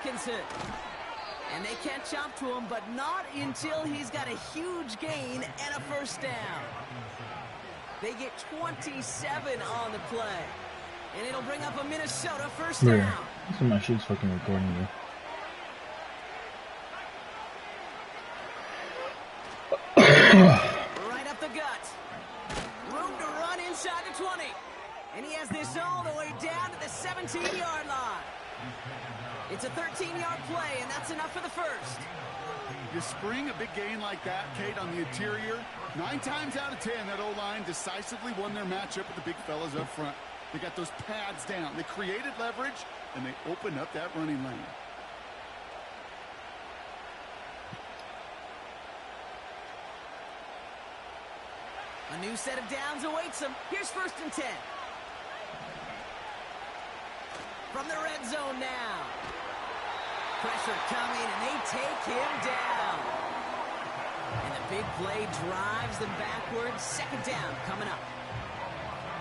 Hawkinson. And they can't jump to him, but not until he's got a huge gain and a first down. They get 27 on the play. And it'll bring up a Minnesota first down. So my shit's fucking recording you. Right up the gut. Room to run inside the 20. And he has this all the way down to the 17-yard line. It's a 13-yard play, and that's enough for the first. You spring a big gain like that, Kate, on the interior. 9 times out of 10, that O-line decisively won their matchup with the big fellas up front. They got those pads down. They created leverage, and they opened up that running lane. A new set of downs awaits them. Here's 1st and 10. From the red zone now. Pressure coming, and they take him down. And the big play drives them backwards. 2nd down coming up.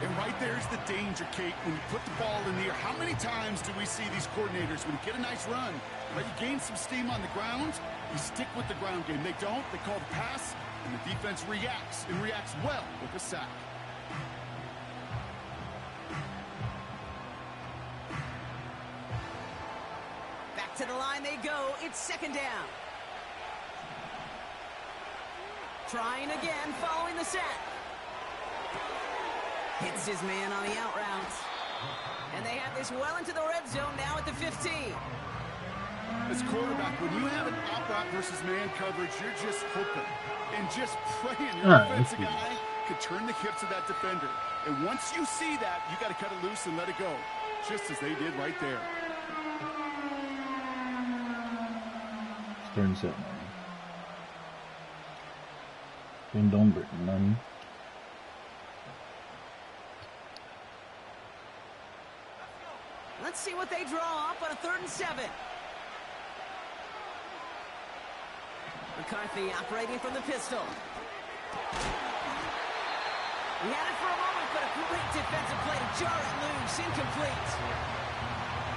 And right there's the danger, Kate, when you put the ball in the air. How many times do we see these coordinators, when you get a nice run, right, you gain some steam on the ground, you stick with the ground game. They don't. They call the pass, and the defense reacts, and reacts well with a sack. Back to the line they go. It's 2nd down. Trying again following the sack. Hits his man on the out route. And they have this well into the red zone now at the 15. As quarterback, when you have an out route versus man coverage, you're just hoping and just praying your offensive guy could turn the hips of that defender. And once you see that, you got to cut it loose and let it go, just as they did right there. 37. Then don't break none. Let's see what they draw up on a 3rd and 7. McCarthy operating from the pistol. He had it for a moment, but a great defensive play to jar it loose. Incomplete.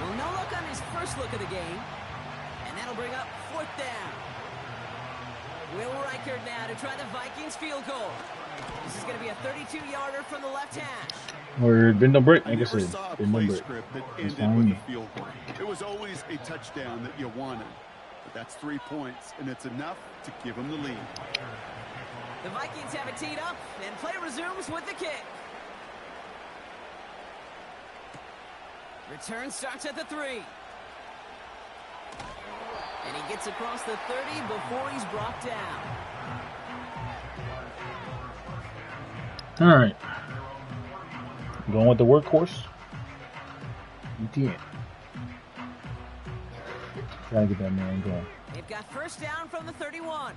Well, no look on his first look of the game. And that'll bring up 4th down. Will Reichard now to try the Vikings field goal. This is going to be a 32-yarder from the left hash. Or bend don't break, I like I never said. saw a Bend play don't break. script that ended with a field goal. It was always a touchdown that you wanted. But that's 3 points, and it's enough to give them the lead. The Vikings have it teed up, and play resumes with the kick. Return starts at the 3. And he gets across the 30 before he's brought down. All right. Going with the workhorse. ETN. Gotta get that man going. They've got 1st down from the 31.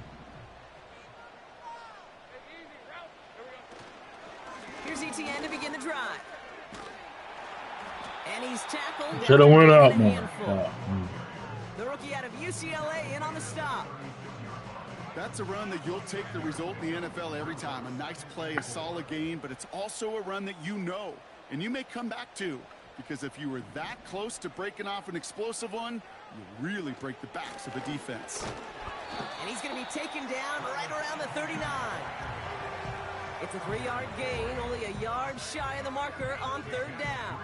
Here's ETN to begin the drive. And he's tackled. Should have went out more. The rookie out of UCLA in on the stop. That's a run that you'll take the result in the NFL every time. A nice play, a solid gain, but it's also a run that you know, and you may come back to, because if you were that close to breaking off an explosive one, you really break the backs of the defense. And he's going to be taken down right around the 39. It's a 3-yard gain, only a yard shy of the marker on 3rd down.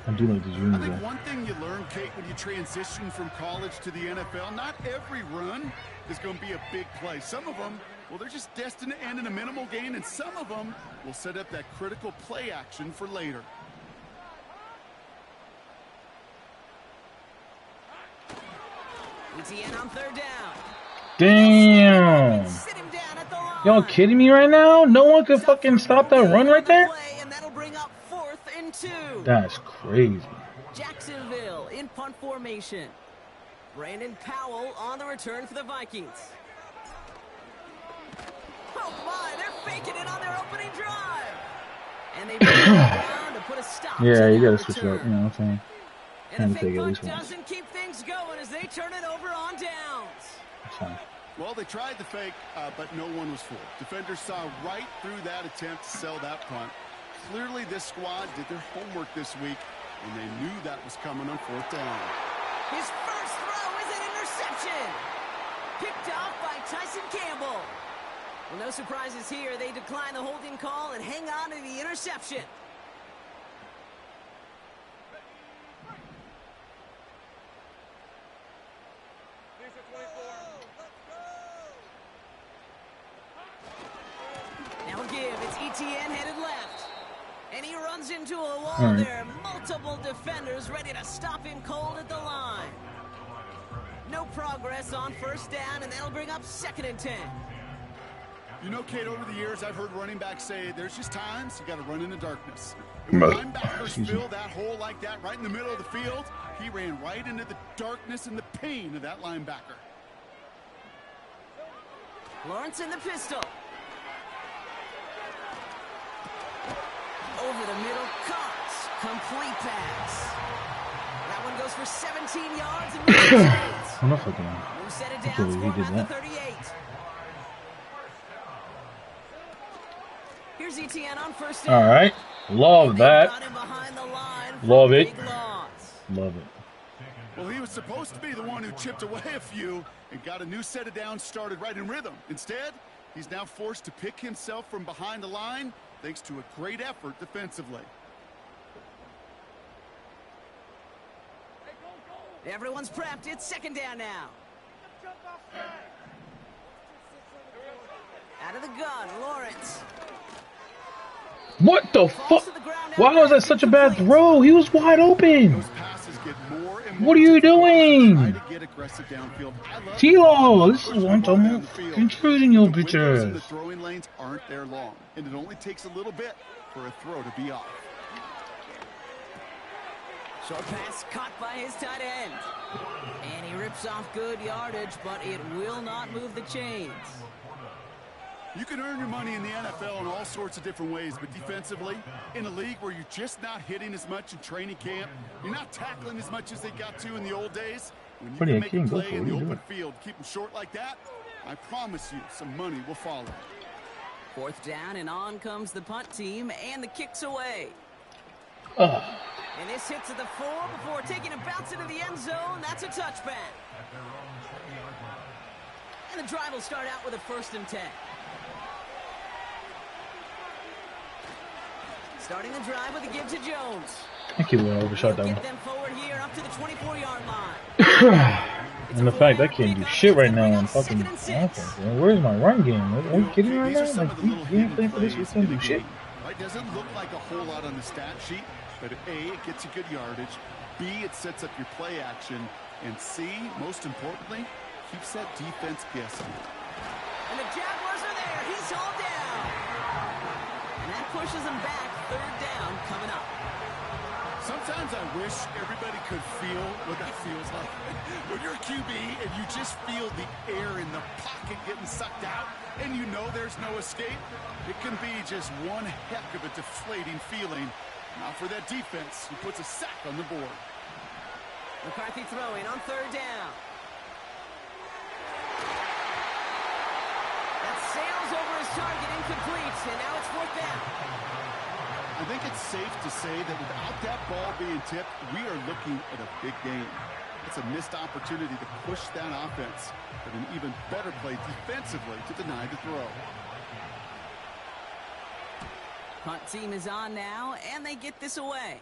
I do like these rooms. I think one thing you learn, Kate, when you transition from college to the NFL, not every run is going to be a big play. Some of them, well, they're just destined to end in a minimal gain, and some of them will set up that critical play action for later. ETN on 3rd down. Damn. Y'all kidding me right now? No one could fucking stop that run right there? And that'll bring up 4th and 2. That's crazy. Jacksonville in punt formation. Brandon Powell on the return for the Vikings. Oh my, they're faking it on their opening drive. And they bring it down to put a stop. Yeah, you gotta switch it up, you know what I'm saying? And the fake punt doesn't keep things going as they turn it over on downs. That's fine. Well, they tried the fake, but no one was fooled. Defenders saw right through that attempt to sell that punt. Clearly, this squad did their homework this week, and they knew that was coming on 4th down. His first throw interception. Picked off by Tyson Campbell. Well, no surprises here. They decline the holding call and hang on to the interception. Now a give. It's ETN headed left. And he runs into a wall. There are multiple defenders ready to stop him cold at the line. No progress on first down, and that'll bring up 2nd and 10. You know, Kate, over the years, I've heard running backs say there's just times you got to run in the darkness. And when linebackers fill that hole like that right in the middle of the field, he ran right into the darkness and the pain of that linebacker. Lawrence in the pistol. Over the middle, Cox. Complete pass. That one goes for 17 yards and we'll set it down, score at the 38. Here's ETN on first down. All right. Love that. Love it. Love it. Well, he was supposed to be the one who chipped away a few and got a new set of downs started right in rhythm. Instead, he's now forced to pick himself from behind the line thanks to a great effort defensively. Everyone's prepped. It's 2nd down now. Out of the gun, Lawrence. What the fuck? Why was that such a bad throw? He was wide open. What are you doing? T-Law, this is what I'm talking about. Intruding your bitches. The throwing lanes aren't there long, and it only takes a little bit for a throw to be off. Short pass caught by his tight end. And he rips off good yardage, but it will not move the chains. You can earn your money in the NFL in all sorts of different ways, but defensively, in a league where you're just not hitting as much in training camp, you're not tackling as much as they got to in the old days, when you can make a play in the open field, keep them short like that, I promise you some money will follow. 4th down, and on comes the punt team, and the kick's away. And this hits at the 4 before taking a bounce into the end zone. That's a touchback. And the drive will start out with a 1st and 10. Starting the drive with a give to Jones. I keep overshot that one. Get them forward here up to the 24-yard line. And the fact I can't do shit right now on fucking offense. Where's my run game? Are you kidding me right now? Like, we ain't playing for this. We can't do shit. It doesn't look like a whole lot on the stat sheet, but A, it gets you good yardage. B, it sets up your play action. And C, most importantly, keeps that defense guessing. And the Jaguars are there. He's all down. And that pushes him back. 3rd down coming up. Sometimes I wish everybody could feel what that feels like. When you're a QB and you just feel the air in the pocket getting sucked out and you know there's no escape, it can be just one heck of a deflating feeling. Now for that defense, who puts a sack on the board. McCarthy throwing on 3rd down. That sails over his target, incomplete, and now it's 4th down. I think it's safe to say that without that ball being tipped, we are looking at a big game. It's a missed opportunity to push that offense, but an even better play defensively to deny the throw. Punt team is on now, and they get this away.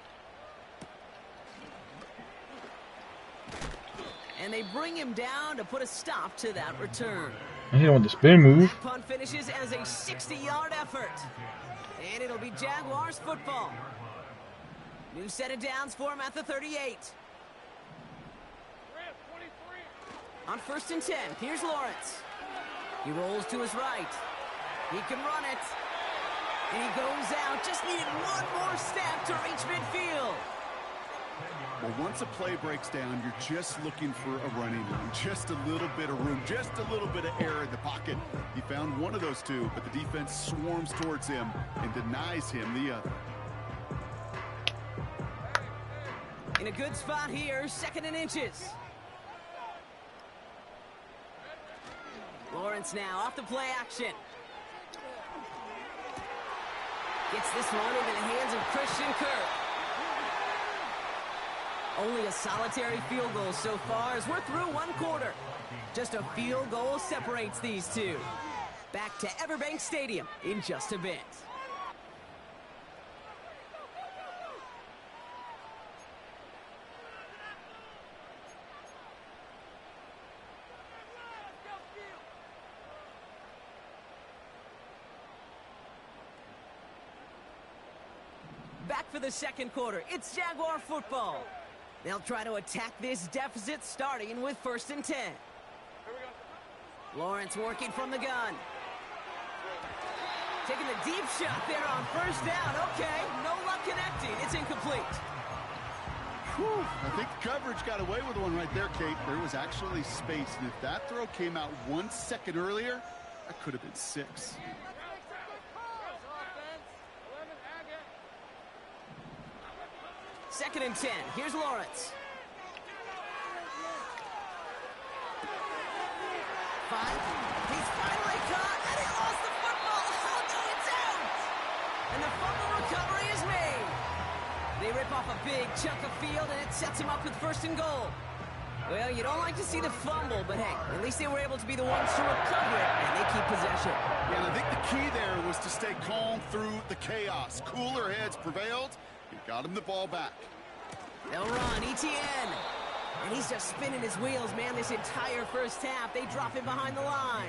And they bring him down to put a stop to that return. I hit him with the spin move. That punt finishes as a 60-yard effort. And it'll be Jaguars football. New set of downs for him at the 38. On 1st and 10, here's Lawrence. He rolls to his right. He can run it. And he goes out. Just needed one more step to reach midfield. Well, once a play breaks down, you're just looking for a running room. Just a little bit of room. Just a little bit of air in the pocket. He found one of those two, but the defense swarms towards him and denies him the other. In a good spot here, 2nd and inches. Lawrence now off the play action. Gets this one into the hands of Christian Kirk. Only a solitary field goal so far as we're through one quarter. Just a field goal separates these two. Back to Everbank Stadium in just a bit. Back for the second quarter. It's Jaguar football. They'll try to attack this deficit starting with 1st and 10. Lawrence working from the gun. Taking the deep shot there on 1st down. Okay, no luck connecting. It's incomplete. Whew. I think the coverage got away with one right there, Kate. There was actually space, and if that throw came out 1 second earlier, that could have been 6. Second and 10. Here's Lawrence. 5. He's finally caught, and he lost the football. Oh, no, it's out. And the fumble recovery is made. They rip off a big chunk of field, and it sets him up with 1st and goal. Well, you don't like to see the fumble, but hey, at least they were able to be the ones to recover it, and they keep possession. Yeah, and I think the key there was to stay calm through the chaos. Cooler heads prevailed. He got him the ball back. They'll run, Etienne. And he's just spinning his wheels, man, this entire first half. They drop him behind the line.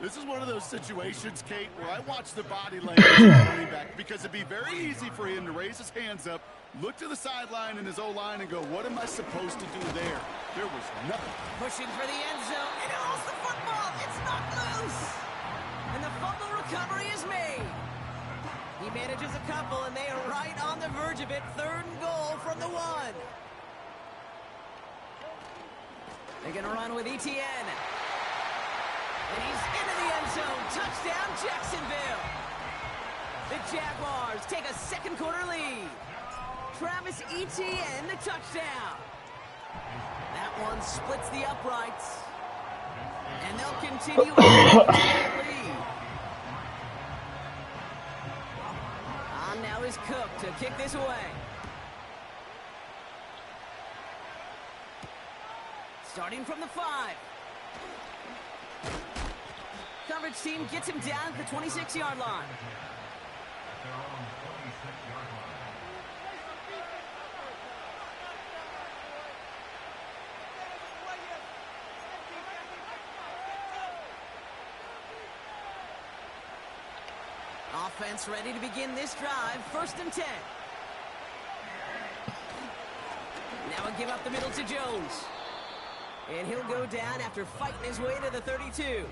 This is one of those situations, Kate, where I watch the body language of the running back because it'd be very easy for him to raise his hands up, look to the sideline in his O-line and go, what am I supposed to do there? There was nothing. Pushing for the end zone, and he lost the football. It's knocked loose. And the fumble recovery is made. He manages a couple, and they are right on the verge of it. 3rd and goal from the 1. They're going to run with Etienne. And he's into the end zone. Touchdown, Jacksonville. The Jaguars take a second quarter lead. Travis Etienne, the touchdown. That one splits the uprights. And they'll continue on their lead. On now is Cook to kick this away. Starting from the 5. Coverage team gets him down at the 26-yard line. Offense ready to begin this drive. 1st and 10. Now a give up the middle to Jones. And he'll go down after fighting his way to the 32.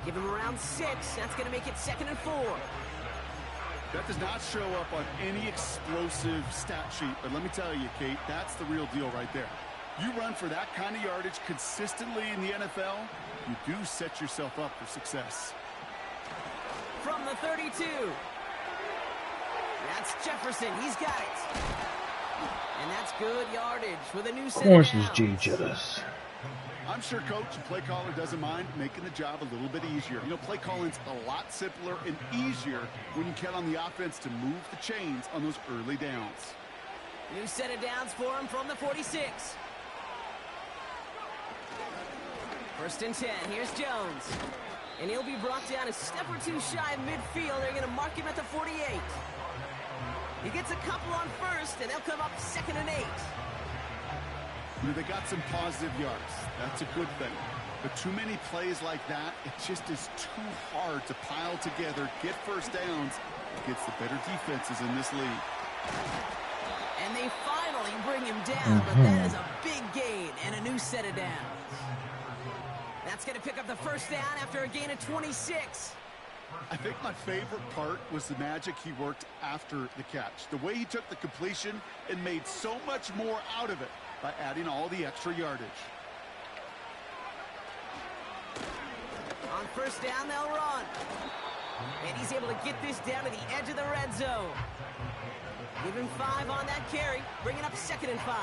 Give him around 6. That's going to make it 2nd and 4. That does not show up on any explosive stat sheet. But let me tell you, Kate, that's the real deal right there. You run for that kind of yardage consistently in the NFL, you do set yourself up for success. From the 32. That's Jefferson. He's got it. And that's good yardage with a new set. Of course he's Jay Jettis. I'm sure coach and play caller doesn't mind making the job a little bit easier. You know, play calling's a lot simpler and easier when you count on the offense to move the chains on those early downs. New set of downs for him from the 46. 1st and 10. Here's Jones. And he'll be brought down a step or 2 shy of midfield. They're going to mark him at the 48. He gets a couple on 1st, and they'll come up 2nd and 8. You know, they got some positive yards. That's a good thing. But too many plays like that, it just is too hard to pile together, get 1st downs against the better defenses in this league. And they finally bring him down, but that is a big gain and a new set of downs. That's going to pick up the 1st down after a gain of 26. I think my favorite part was the magic he worked after the catch. The way he took the completion and made so much more out of it by adding all the extra yardage. On 1st down, they'll run. And he's able to get this down to the edge of the red zone. Give him 5 on that carry, bringing up 2nd and 5.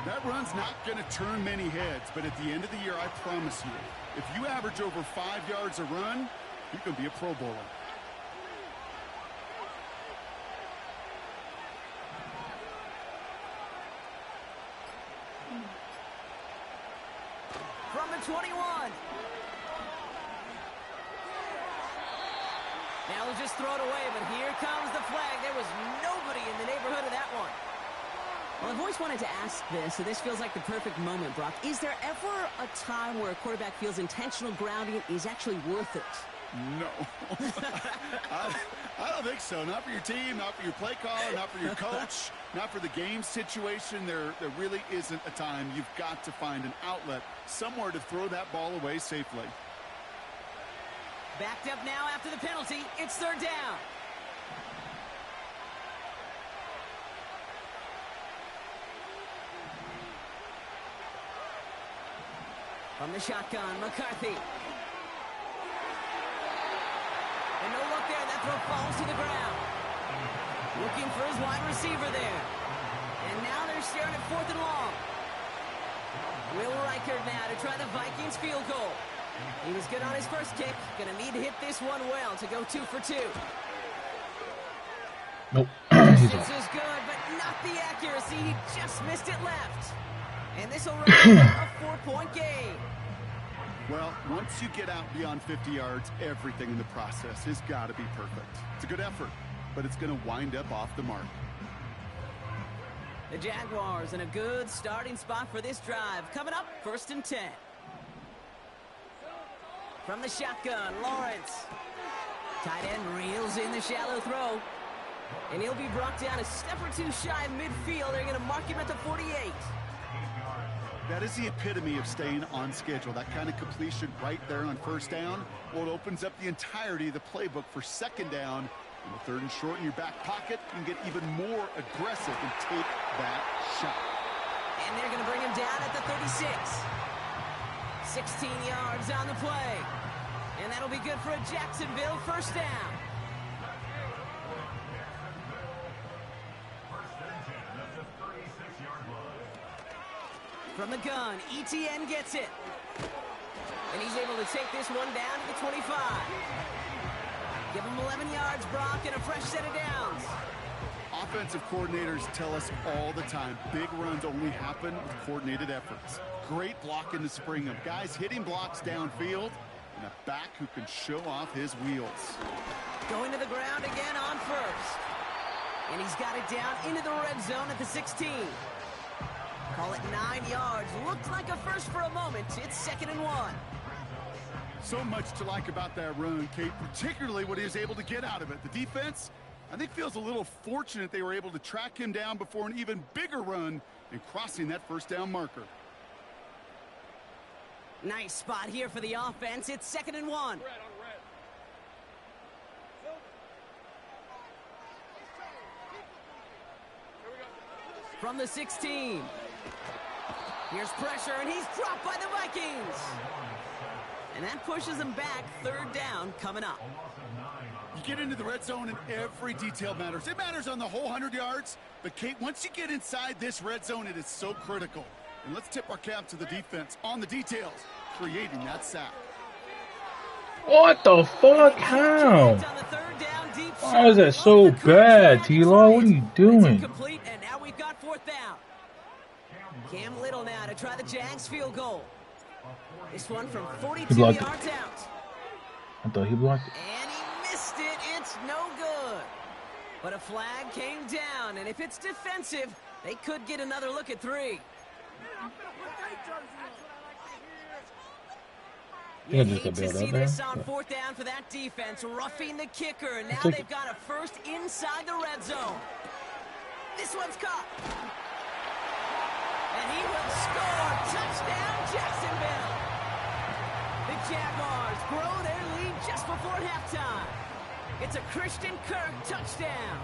That run's not going to turn many heads, but at the end of the year, I promise you, if you average over 5 yards a run, you're going to be a Pro Bowler. 21. Now we'll just throw it away, but here comes the flag. There was nobody in the neighborhood of that one. Well, I've always wanted to ask this, so this feels like the perfect moment, Brock. Is there ever a time where a quarterback feels intentional grounding is actually worth it? No. I don't think so. Not for your team, not for your play caller, not for your coach, not for the game situation. There really isn't a time. You've got to find an outlet, somewhere to throw that ball away safely. Backed up now after the penalty. It's third down. From the shotgun, McCarthy. And no look there. That throw falls to the ground. Looking for his wide receiver there. And now they're staring at 4th and long. Will Reichert now to try the Vikings field goal. He was good on his first kick. Going to need to hit this one well to go 2 for 2. Nope. This is good, but not the accuracy. He just missed it left. And this will run a 4-point game. Well, once you get out beyond 50 yards, everything in the process has got to be perfect. It's a good effort, but it's going to wind up off the mark. The Jaguars in a good starting spot for this drive. Coming up, 1st and 10. From the shotgun, Lawrence. Tight end reels in the shallow throw. And he'll be brought down a step or two shy of midfield. They're going to mark him at the 48. That is the epitome of staying on schedule. That kind of completion right there on 1st down. Well, it opens up the entirety of the playbook for 2nd down. And the 3rd and short in your back pocket, you can get even more aggressive and take that shot. And they're going to bring him down at the 36. 16 yards on the play. And that'll be good for a Jacksonville 1st down. From the gun, ETN gets it. And he's able to take this one down to the 25. Give him 11 yards, Brock, and a fresh set of downs. Offensive coordinators tell us all the time, big runs only happen with coordinated efforts. Great block in the spring of guys hitting blocks downfield, and a back who can show off his wheels. Going to the ground again on 1st. And he's got it down into the red zone at the 16. Call it 9 yards. Looked like a first for a moment. It's 2nd and 1. So much to like about that run, Kate, particularly what he was able to get out of it. The defense, I think, feels a little fortunate they were able to track him down before an even bigger run and crossing that 1st down marker. Nice spot here for the offense. It's 2nd and 1. From the 16. Here's pressure, and he's dropped by the Vikings. And that pushes him back. 3rd down coming up. You get into the red zone, and every detail matters. It matters on the whole 100 yards. But, Kate, once you get inside this red zone, it is so critical. And let's tip our cap to the defense on the details, creating that sack. What the fuck? How? Why is that so bad, T-Law? What are you doing? And now we've got 4th down. Cam Little now to try the Jags field goal. This one from 42 yards out. I thought he blocked it. And he missed it. It's no good. But a flag came down, and if it's defensive, they could get another look at 3. You hate to see this on 4th down for that defense, roughing the kicker. Now they've got a first inside the red zone. This one's caught. And he will score. Touchdown, Jacksonville. The Jaguars grow their lead just before halftime. It's a Christian Kirk touchdown.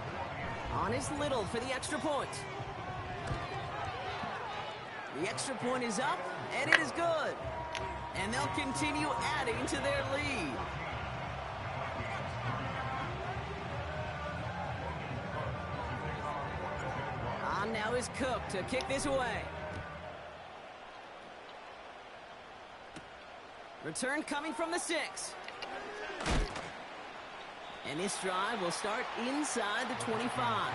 On his Little for the extra point. The extra point is up, and it is good. And they'll continue adding to their lead. On now is Cook to kick this away. Return coming from the 6. And this drive will start inside the 25.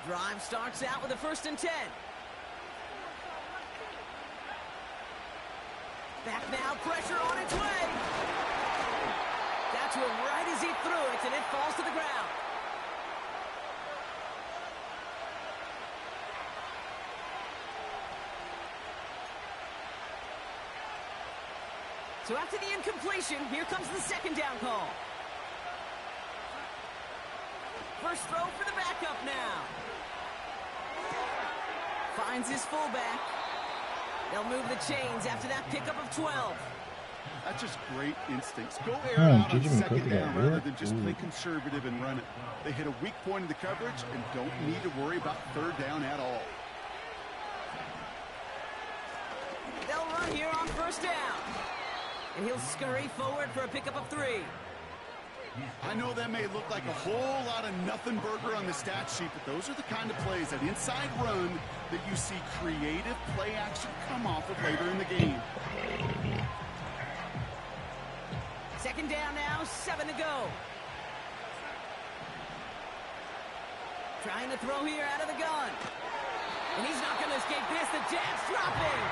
Drive starts out with a 1st and 10. Back now, pressure on its way. Got to him right as he threw it, and it falls to the ground. So after the incompletion, here comes the 2nd down call. First throw for the backup now. Finds his fullback. They'll move the chains after that pickup of 12. That's just great instincts. Go air out on 2nd down rather than just play conservative and run it. They hit a weak point in the coverage and don't need to worry about 3rd down at all. They'll run here on 1st down. And he'll scurry forward for a pickup of 3. I know that may look like a whole lot of nothing burger on the stat sheet, but those are the kind of plays, that inside run, that you see creative play action come off of later in the game. 2nd down now, 7 to go. Trying to throw here out of the gun. And he's not going to escape this. The Jets dropping.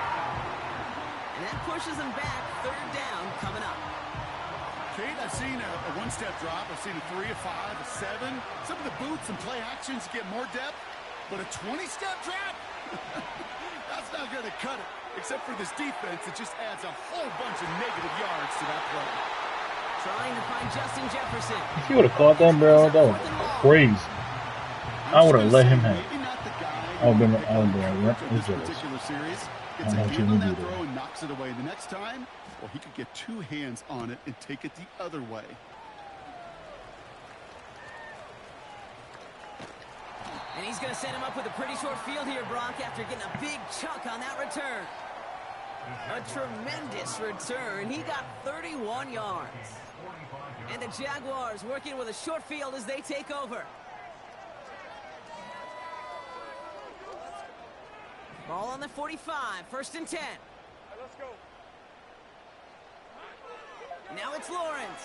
And that pushes him back. 3rd down coming up. Kate, I've seen a 1-step drop. I've seen a 3, a 5, a 7. Some of the boots and play actions get more depth. But a 20-step drop? That's not going to cut it. Except for this defense, it just adds a whole bunch of negative yards to that play. Trying to find Justin Jefferson. If he would have caught that, bro, that was crazy. I would have let him have it. I would have been like, yep, this particular series gets a hand on that throw and knocks it away. The next time, well, he could get 2 hands on it and take it the other way. And he's going to set him up with a pretty short field here, Brock, after getting a big chunk on that return. A tremendous return. He got 31 yards. And the Jaguars working with a short field as they take over. Ball on the 45, 1st and 10. Let's go. Now it's Lawrence.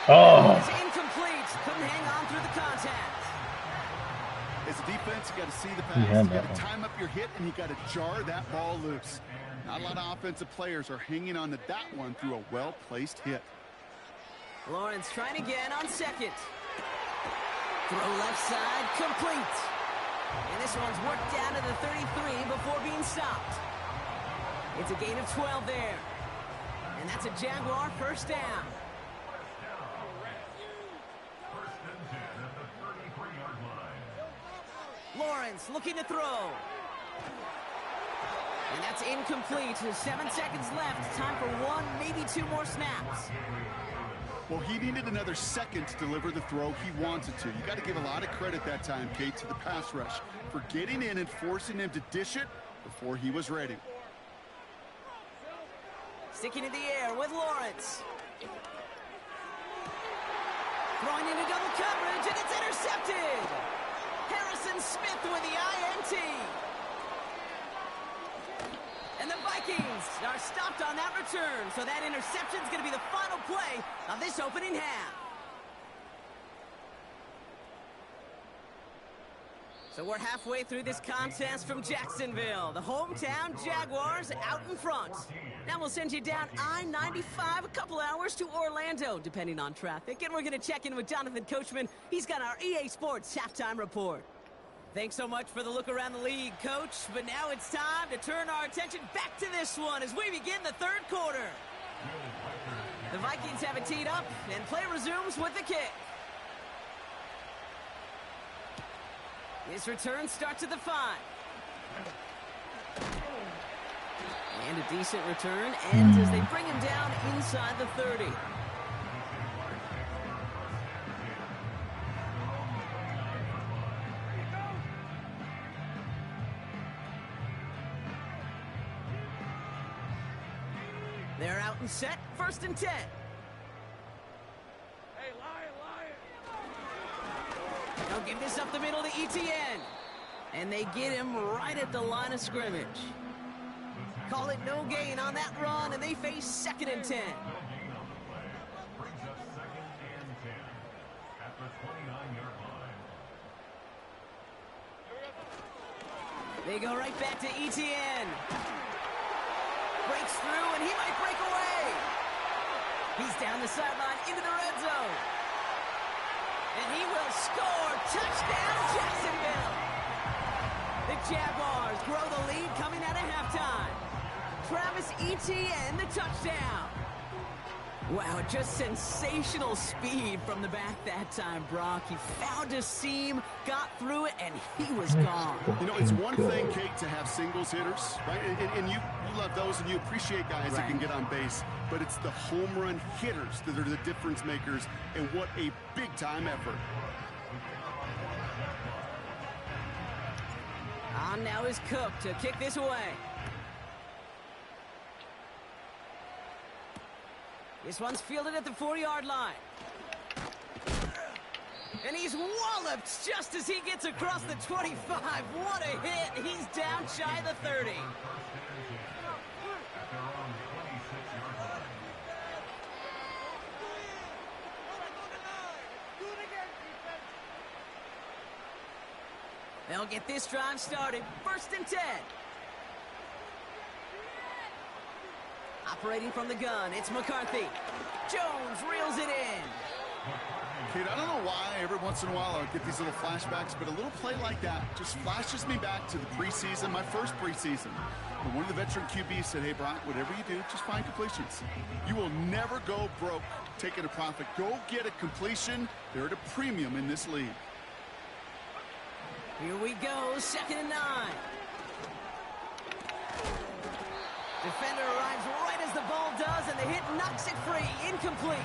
Oh. It's incomplete. Couldn't hang on through the contact. As a defense, you got to see the pass. You got to time up your hit, and you got to jar that ball loose. Not a lot of offensive players are hanging on to that one through a well-placed hit. Lawrence trying again on 2nd. Throw left side, complete. And this one's worked down to the 33 before being stopped. It's a gain of 12 there. And that's a Jaguar 1st down. Lawrence looking to throw. And that's incomplete. 7 seconds left. Time for 1, maybe 2 more snaps. Well, he needed another second to deliver the throw he wanted to. You got to give a lot of credit that time, Kate, to the pass rush for getting in and forcing him to dish it before he was ready. Sticking in the air with Lawrence. Throwing into double coverage, and it's intercepted. Harrison Smith with the INT. And the Vikings are stopped on that return, so that interception is going to be the final play of this opening half. So we're halfway through this contest from Jacksonville. The hometown Jaguars out in front. Now we'll send you down I-95 a couple hours to Orlando, depending on traffic. And we're going to check in with Jonathan Coachman. He's got our EA Sports halftime report. Thanks so much for the look around the league, Coach. But now it's time to turn our attention back to this one as we begin the 3rd quarter. The Vikings have it teed up, and play resumes with the kick. This return starts at the 5. And a decent return ends as they bring him down inside the 30. They're out and set, 1st and 10. Hey, Lion. They'll give this up the middle to ETN. And they get him right at the line of scrimmage. Call it no gain on that run, and they face 2nd and 10. Brings up 2nd and 10 after 29 They go right back to ETN. Breaks through, and he might break away. He's down the sideline into the red zone. And he will score. Touchdown, Jacksonville. The Jaguars grow the lead coming out of halftime. Travis Etienne, the touchdown. Wow, just sensational speed from the back that time, Brock. He found a seam, got through it, and he was gone. You know, it's one thing, Kate, to have singles hitters, right? And you love those, and you appreciate guys that can get on base. But it's the home run hitters that are the difference makers, and what a big-time effort. On now is Cook to kick this away. This one's fielded at the 4-yard line. And he's walloped just as he gets across the 25. What a hit. He's down shy of the 30. They'll get this drive started. 1st and 10. Operating from the gun, it's McCarthy. Jones reels it in. Kate, I don't know why every once in a while I get these little flashbacks, but a little play like that just flashes me back to the preseason, my first preseason. And one of the veteran QBs said, hey, Brock, whatever you do, just find completions. You will never go broke taking a profit. Go get a completion. They're at a premium in this league. Here we go, 2nd and 9. Defender arrives right as the ball does, and the hit knocks it free. Incomplete.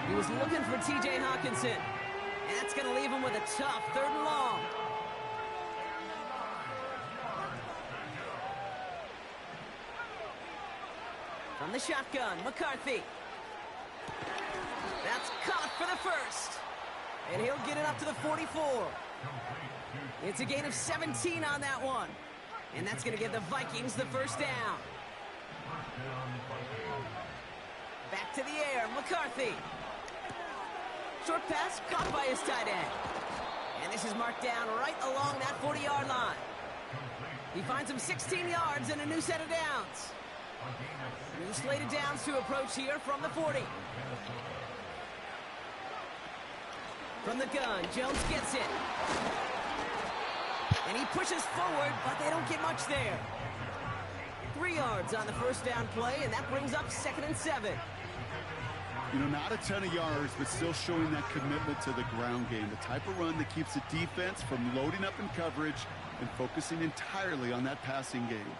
He was looking for T.J. Hawkinson. And that's going to leave him with a tough 3rd and long. From the shotgun, McCarthy. That's caught for the 1st. And he'll get it up to the 44. It's a gain of 17 on that one. And that's going to give the Vikings the 1st down. Back to the air, McCarthy. Short pass caught by his tight end. And this is marked down right along that 40-yard line. He finds him 16 yards and a new set of downs. New slate of downs to approach here from the 40. From the gun, Jones gets it. And he pushes forward, but they don't get much there. 3 yards on the 1st down play, and that brings up 2nd and 7. You know, not a ton of yards, but still showing that commitment to the ground game. The type of run that keeps the defense from loading up in coverage and focusing entirely on that passing game.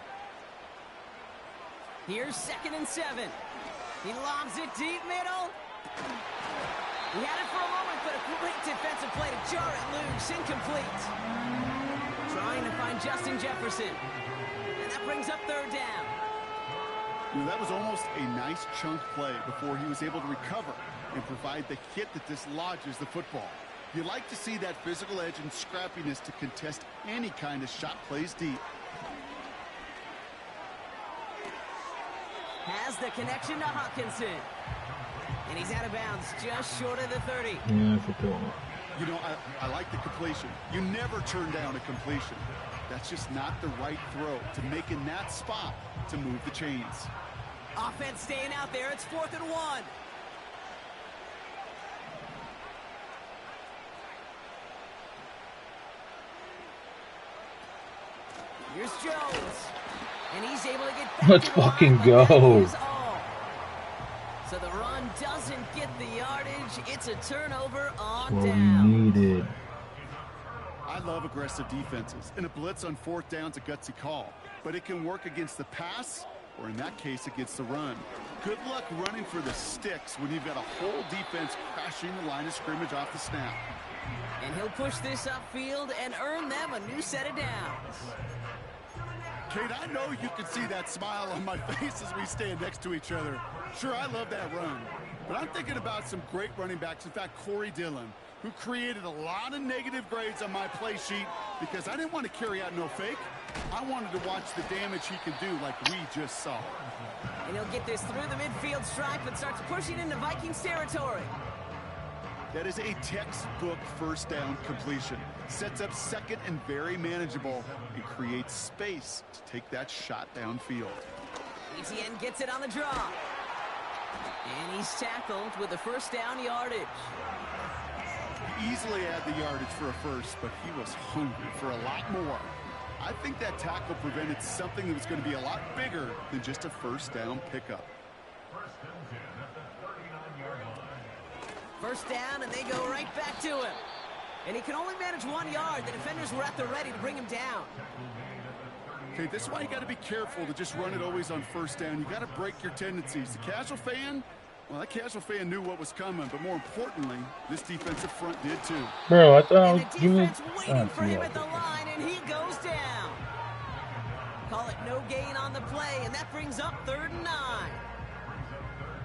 Here's 2nd and 7. He lobs it deep middle. He had it for a moment, but a great defensive play to jar it loose. Incomplete. Trying to find Justin Jefferson. And that brings up 3rd down. You know, that was almost a nice chunk play before he was able to recover and provide the hit that dislodges the football. You like to see that physical edge and scrappiness to contest any kind of shot plays deep. Has the connection to Hawkinson. And he's out of bounds just short of the 30. Yeah, that's a cool. You know, I like the completion. You never turn down a completion. That's just not the right throw to make in that spot to move the chains. Offense staying out there. It's 4th and 1. Here's Jones. And he's able to get back. Let's fucking go. So the run doesn't get the yardage. It's a turnover on What down. we needed. I love aggressive defenses, and a blitz on 4th down is a gutsy call. But it can work against the pass, or in that case, against the run. Good luck running for the sticks when you've got a whole defense crashing the line of scrimmage off the snap. And he'll push this upfield and earn them a new set of downs. Kate, I know you can see that smile on my face as we stand next to each other. Sure, I love that run. But I'm thinking about some great running backs. In fact, Corey Dillon, who created a lot of negative grades on my play sheet because I didn't want to carry out no fake. I wanted to watch the damage he could do like we just saw. And he'll get this through the midfield stripe and starts pushing into Vikings territory. That is a textbook first down completion. Sets up second and very manageable and creates space to take that shot downfield. Etienne gets it on the draw. And he's tackled with the first down yardage. Easily had the yardage for a first, but he was hungry for a lot more. I think that tackle prevented something that was going to be a lot bigger than just a first down pickup. First down, and they go right back to him. And he can only manage 1 yard. The defenders were at the ready to bring him down. Okay, this is why you got to be careful to just run it always on first down. You got to break your tendencies. The casual fan, well, that casual fan knew what was coming, but more importantly, this defensive front did too. Bro, I thought I And was the giving. defense waiting for him at the line, and he goes down. Call it no gain on the play, and that brings up 3rd and 9.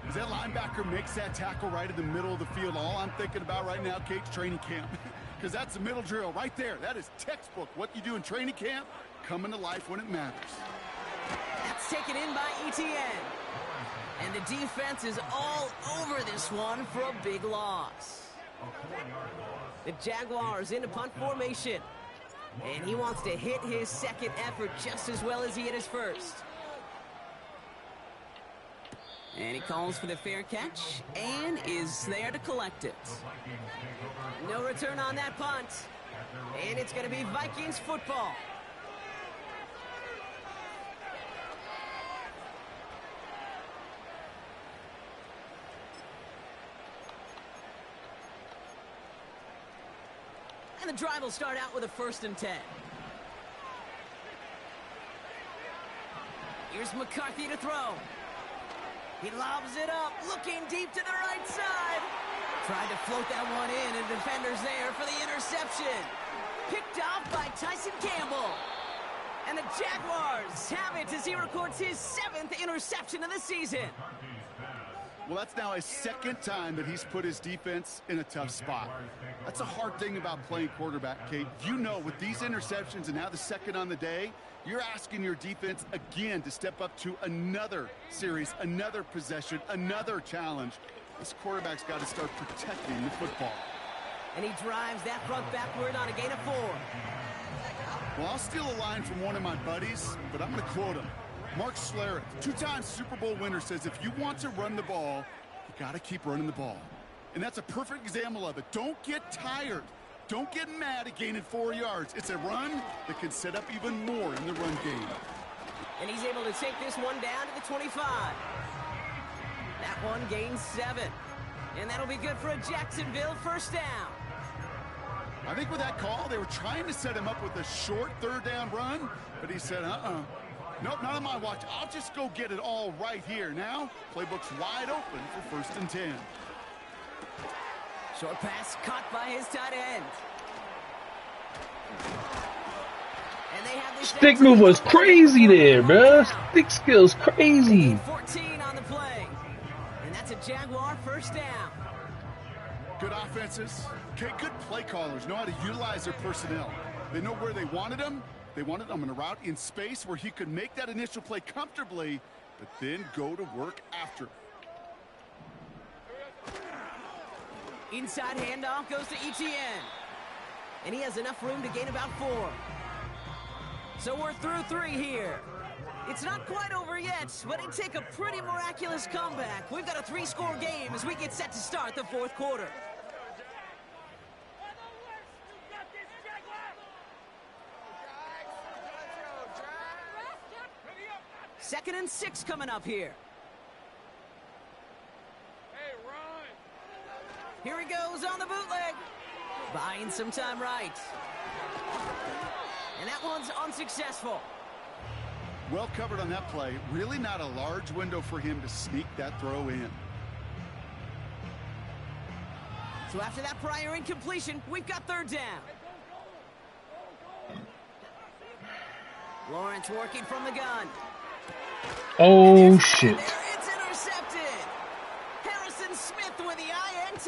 As that linebacker makes that tackle right in the middle of the field, all I'm thinking about right now, Kate's training camp. Because that's the middle drill right there. That is textbook. What you do in training camp, coming to life when it matters. That's taken in by Etienne. And the defense is all over this one for a big loss. The Jaguars into punt formation. And he wants to hit his second effort just as well as he hit his first. And he calls for the fair catch and is there to collect it. No return on that punt. And it's going to be Vikings football. And the drive will start out with a 1st and 10. Here's McCarthy to throw. He lobs it up, looking deep to the right side. Tried to float that one in, and defenders there for the interception. Picked off by Tyson Campbell. And the Jaguars have it as he records his 7th interception of the season. Well, that's now his 2nd time that he's put his defense in a tough spot. That's a hard thing about playing quarterback, Kate. You know, with these interceptions and now the 2nd on the day, you're asking your defense again to step up to another series, another possession, another challenge. This quarterback's got to start protecting the football. And he drives that front backward on a gain of 4. Well, I'll steal a line from one of my buddies, but I'm going to quote him. Mark Schlereth, 2-time Super Bowl winner, says if you want to run the ball, you got to keep running the ball. And that's a perfect example of it. Don't get tired. Don't get mad at gaining 4 yards. It's a run that can set up even more in the run game. And he's able to take this one down to the 25. That one gains 7. And that'll be good for a Jacksonville first down. I think with that call, they were trying to set him up with a short 3rd down run, but he said, nope, not on my watch. I'll just go get it all right here. Now, playbook's wide open for 1st and 10. Short pass caught by his tight end. And they have this Stick move was crazy there, bro. Stick skills crazy. 14 on the play. And that's a Jaguar first down. Good offenses. Okay, good play callers know how to utilize their personnel. They know where they wanted them. They wanted him in a route in space where he could make that initial play comfortably, but then go to work after. Inside handoff goes to Etienne. And he has enough room to gain about 4. So we're through 3 here. It's not quite over yet, but it'd take a pretty miraculous comeback. We've got a 3-score game as we get set to start the 4th quarter. Second and 6 coming up here. Hey, run! Here he goes on the bootleg. Buying some time right. And that one's unsuccessful. Well covered on that play. Really not a large window for him to sneak that throw in. So after that prior incompletion, we've got 3rd down. Lawrence working from the gun. Oh shit. There, it's intercepted. Harrison Smith with the INT.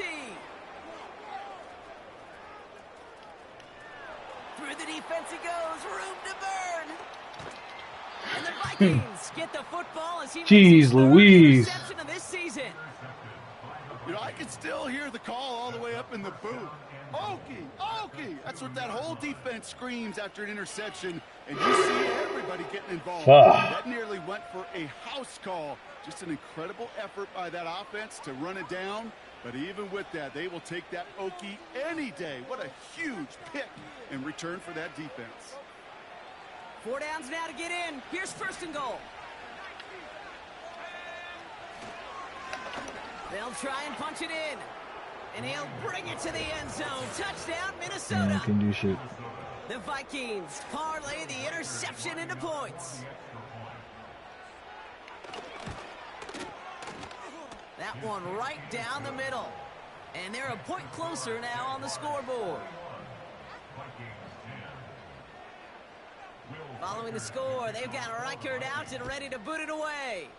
Through the defense he goes, room to burn. And the Vikings get the football as he makes his 3rd Jeez Louise. interception of this season. You know, I can still hear the call all the way up in the booth. Okie, Okie! That's what that whole defense screams after an interception, and you see everybody getting involved. That nearly went for a house call. Just an incredible effort by that offense to run it down, but even with that, they will take that Okie any day. What a huge pick in return for that defense. 4 downs now to get in. Here's 1st and goal. They'll try and punch it in. And he'll bring it to the end zone. Touchdown, Minnesota. Yeah, can do shit. The Vikings parlay the interception into points. That one right down the middle. And they're a point closer now on the scoreboard. Following the score, they've got Reichard out and ready to boot it away.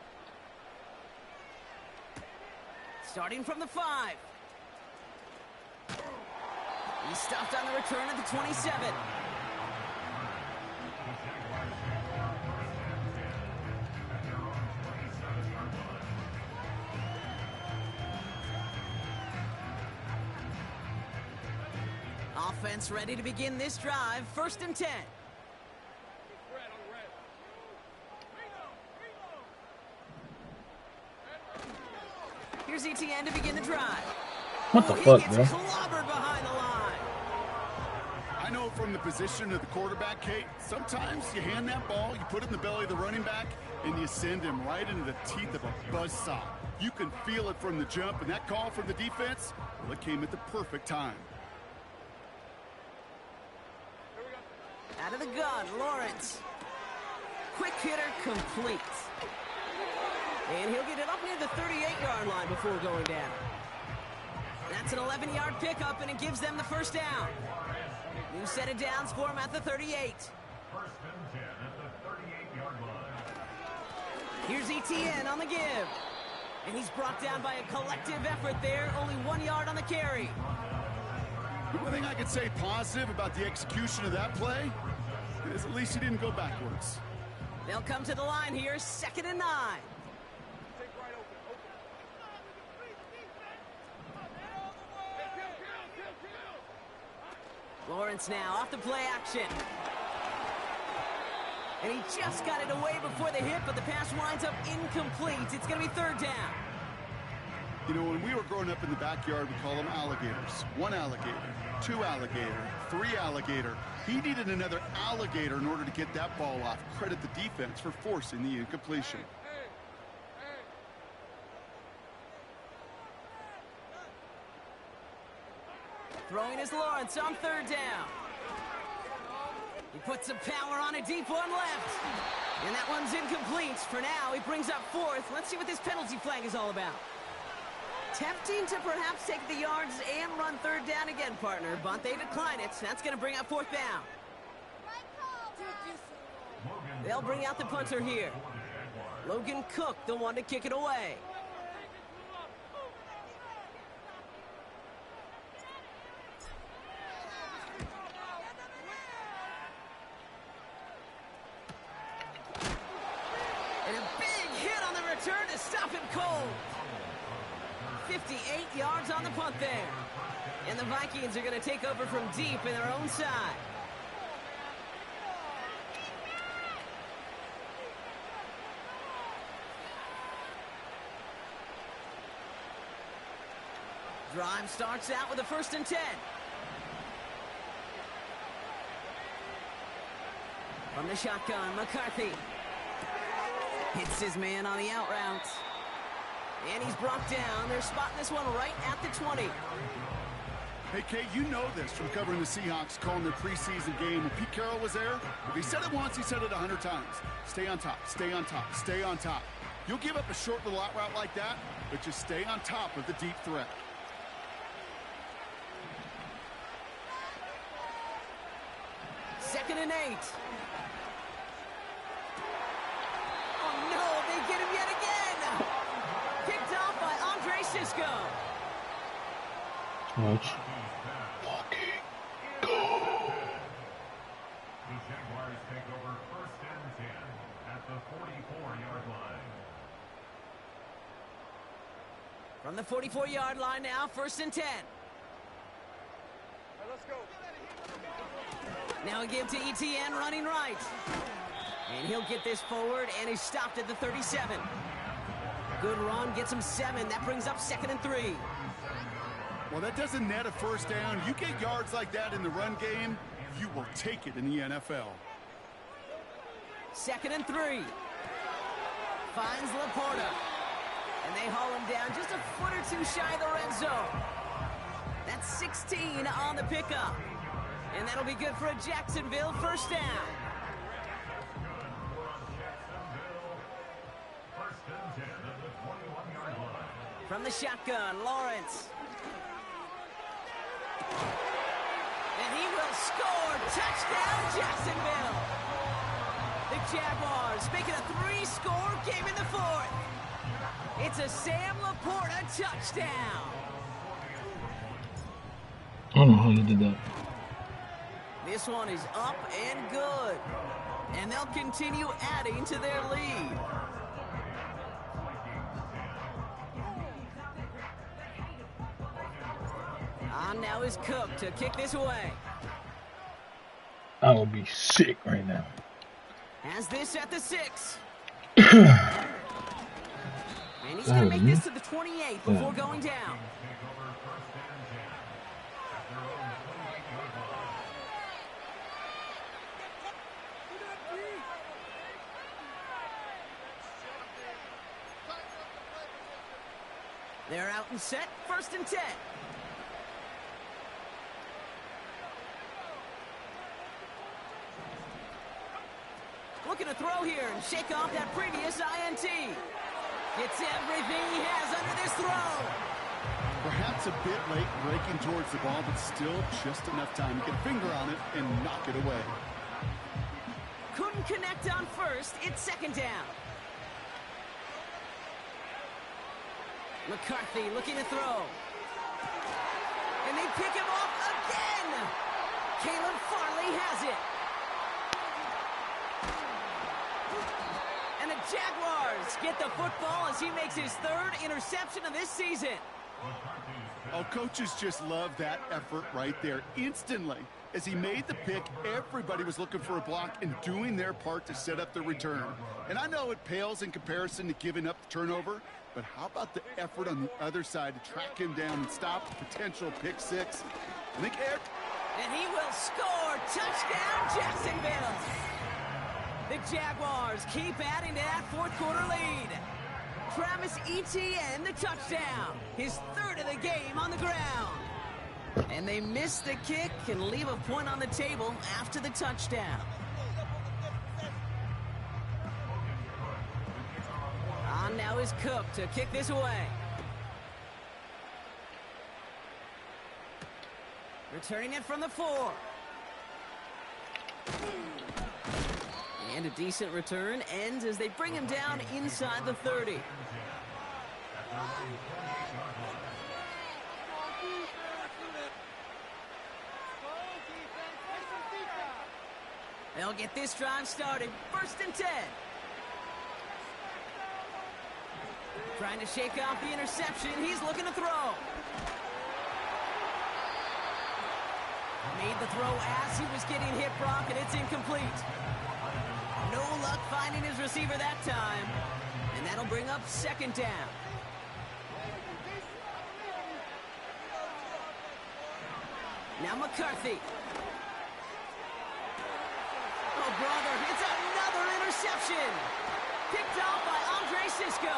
Starting from the 5. He's stopped on the return at the 27. Offense ready to begin this drive. 1st and 10. Here's ETN to begin the drive. What the fuck, gets bro? clobbered behind the line. I know from the position of the quarterback, Kate, sometimes you hand that ball, you put it in the belly of the running back, and you send him right into the teeth of a buzzsaw. You can feel it from the jump, and that call from the defense, well, it came at the perfect time. Out of the gun, Lawrence. Quick hitter complete. And he'll get it up near the 38-yard line before going down. That's an 11-yard pickup, and it gives them the 1st down. New set of downs for him at the 38. 1st and 10 at the 38-yard line. Here's ETN on the give. And he's brought down by a collective effort there. Only 1 yard on the carry. The one thing I could say positive about the execution of that play is at least he didn't go backwards. They'll come to the line here, 2nd and 9. Lawrence now off the play action. And he just got it away before the hit, but the pass winds up incomplete. It's going to be 3rd down. You know, when we were growing up in the backyard, we call them alligators. 1 alligator, 2 alligator, 3 alligator. He needed another alligator in order to get that ball off. Credit the defense for forcing the incompletion. Throwing is Lawrence on 3rd down. He puts some power on a deep one left. And that one's incomplete. For now, he brings up 4th. Let's see what this penalty flag is all about. Tempting to perhaps take the yards and run 3rd down again, partner, but they decline it. That's going to bring up 4th down. They'll bring out the punter here. Logan Cook, the one to kick it away. And a big hit on the return to stop him cold. 58 yards on the punt there. And the Vikings are going to take over from deep in their own side. Drive starts out with a 1st and 10. From the shotgun, McCarthy. Hits his man on the out route. And he's brought down. They're spotting this one right at the 20. Hey, Kate, you know this from covering the Seahawks, calling their preseason game. When Pete Carroll was there, if he said it once, he said it 100 times. Stay on top, stay on top, stay on top. You'll give up a short little out route like that, but just stay on top of the deep threat. Second and 8. Oh, no, they get him yet again. Picked off by Andre Sisco. Let's fucking go. The Jaguars take over 1st and 10 at the 44-yard line. From the 44-yard line now, 1st and 10. Let's go. Now a give to ETN running right. And he'll get this forward, and he's stopped at the 37. Good run, gets him 7. That brings up 2nd and 3. Well, that doesn't net a first down. You get yards like that in the run game, you will take it in the NFL. 2nd and 3. Finds Laporta. And they haul him down just a foot or two shy of the red zone. That's 16 on the pickup. And that'll be good for a Jacksonville 1st down. From the shotgun, Lawrence. And he will score. Touchdown, Jacksonville. The Jaguars make it a 3-score game in the 4th. It's a Sam Laporta touchdown. I don't know how you did that. This one is up and good. And they'll continue adding to their lead. On now is Cook to kick this away. I would be sick right now. Has this at the 6. Oh, And he's going to make this to the 28 before going down. They're out and set, 1st and 10. Looking to throw here and shake off that previous INT. Gets everything he has under this throw. Perhaps a bit late breaking towards the ball, but still just enough time to get a finger on it and knock it away. Couldn't connect on 1st. It's 2nd down. McCarthy looking to throw. And they pick him off again. Caleb Farley has it. And the Jaguars get the football as he makes his 3rd interception of this season. Oh, coaches just love that effort right there. Instantly, as he made the pick, everybody was looking for a block and doing their part to set up the return. And I know it pales in comparison to giving up the turnover, but how about the effort on the other side to track him down and stop the potential pick 6? I think and he will score. Touchdown, Jacksonville. The Jaguars keep adding to that 4th quarter lead. Travis Etienne, the touchdown. His 3rd of the game on the ground. And they miss the kick and leave a point on the table after the touchdown. On now is Cook to kick this away. Returning it from the 4. And a decent return ends as they bring him down inside the 30. They'll get this drive started. 1st and 10. Trying to shake off the interception. He's looking to throw. Made the throw as he was getting hit, Brock, and it's incomplete. No luck finding his receiver that time. And that'll bring up 2nd down. Now McCarthy. Oh, brother, it's another interception. Picked off by Andre Sisco.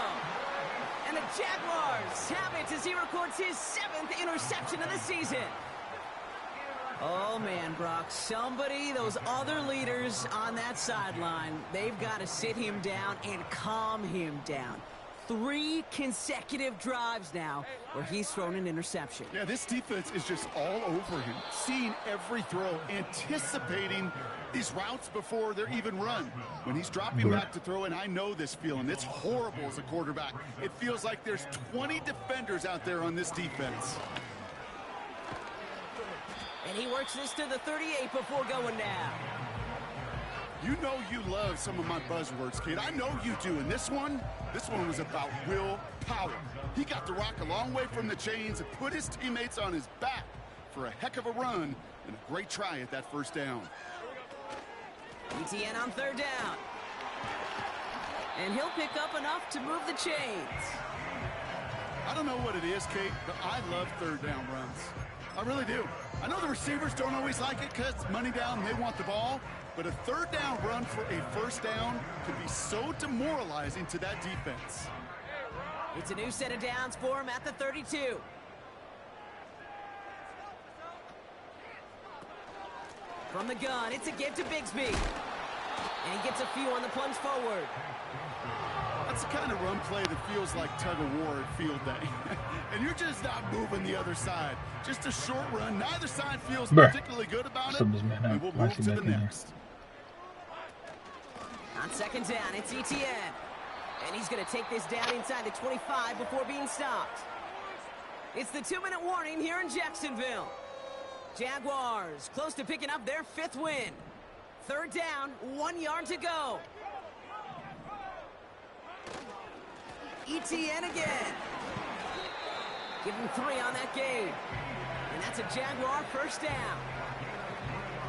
And the Jaguars have it as he records his 7th interception of the season. Oh, man, Brock, somebody, those other leaders on that sideline, they've got to sit him down and calm him down. 3 consecutive drives now where he's thrown an interception. Yeah, this defense is just all over him, seeing every throw, anticipating these routes before they're even run. When he's dropping back to throw, and I know this feeling, it's horrible as a quarterback. It feels like there's 20 defenders out there on this defense. And he works this to the 38 before going down. You know you love some of my buzzwords, kid. I know you do. And this one was about will power. He got the rock a long way from the chains and put his teammates on his back for a heck of a run and a great try at that first down. ETN on third down. And he'll pick up enough to move the chains. I don't know what it is, Kate, but I love third down runs. I really do. I know the receivers don't always like it because money down, they want the ball. But a third down run for a first down can be so demoralizing to that defense. It's a new set of downs for him at the 32. From the gun, it's a give to Bigsby. And he gets a few on the plunge forward. That's the kind of run play that feels like tug-of-war at field day. And you're just not moving the other side. Just a short run. Neither side feels particularly good about it. And we'll move to the next. On second down, it's ETN. And he's going to take this down inside the 25 before being stopped. It's the 2-minute warning here in Jacksonville. Jaguars close to picking up their 5th win. Third down, 1 yard to go. ETN again. Give him 3 on that game. And that's a Jaguar first down.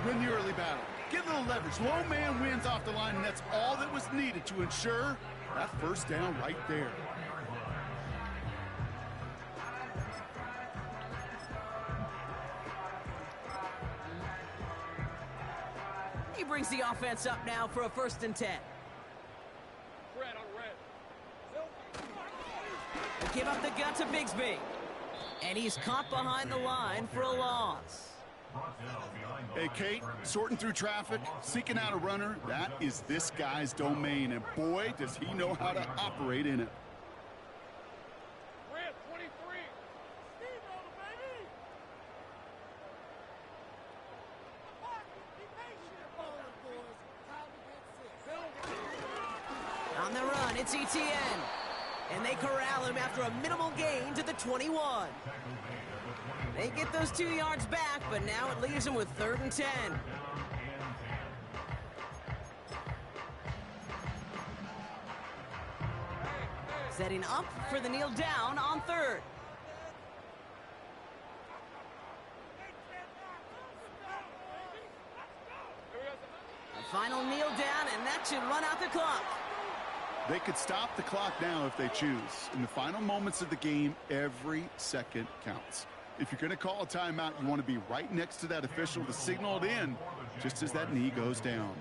Win the early battle. Get a little leverage. Low man wins off the line, and that's all that was needed to ensure that first down right there. He brings the offense up now for a 1st and 10. Red on red. They give up the gut to Bigsby. And he's caught behind the line for a loss. Hey, Kate, sorting through traffic, seeking out a runner, that is this guy's domain. And boy, does he know how to operate in it. Red 23. Steamroller, baby. On the run, it's ETN. And they corral him after a minimal gain to the 21. They get those 2 yards back, but now it leaves them with 3rd and 10. Setting up for the kneel down on 3rd. A final kneel down, and that should run out the clock. They could stop the clock now if they choose. In the final moments of the game, every second counts. If you're going to call a timeout, you want to be right next to that official to signal it in just as that knee goes down.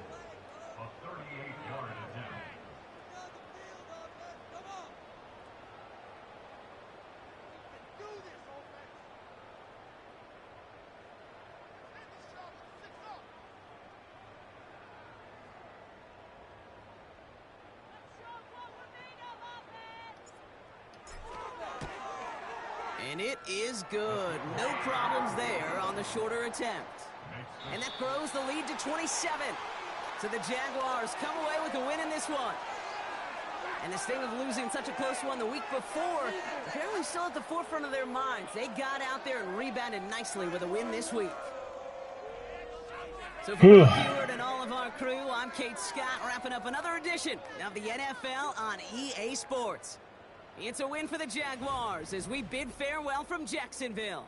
And it is good. No problems there on the shorter attempt. And that grows the lead to 27. So the Jaguars come away with a win in this one. And the sting of losing such a close one the week before, apparently still at the forefront of their minds. They got out there and rebounded nicely with a win this week. So for Mark Ewart and all of our crew, I'm Kate Scott, wrapping up another edition of the NFL on EA Sports. It's a win for the Jaguars as we bid farewell from Jacksonville.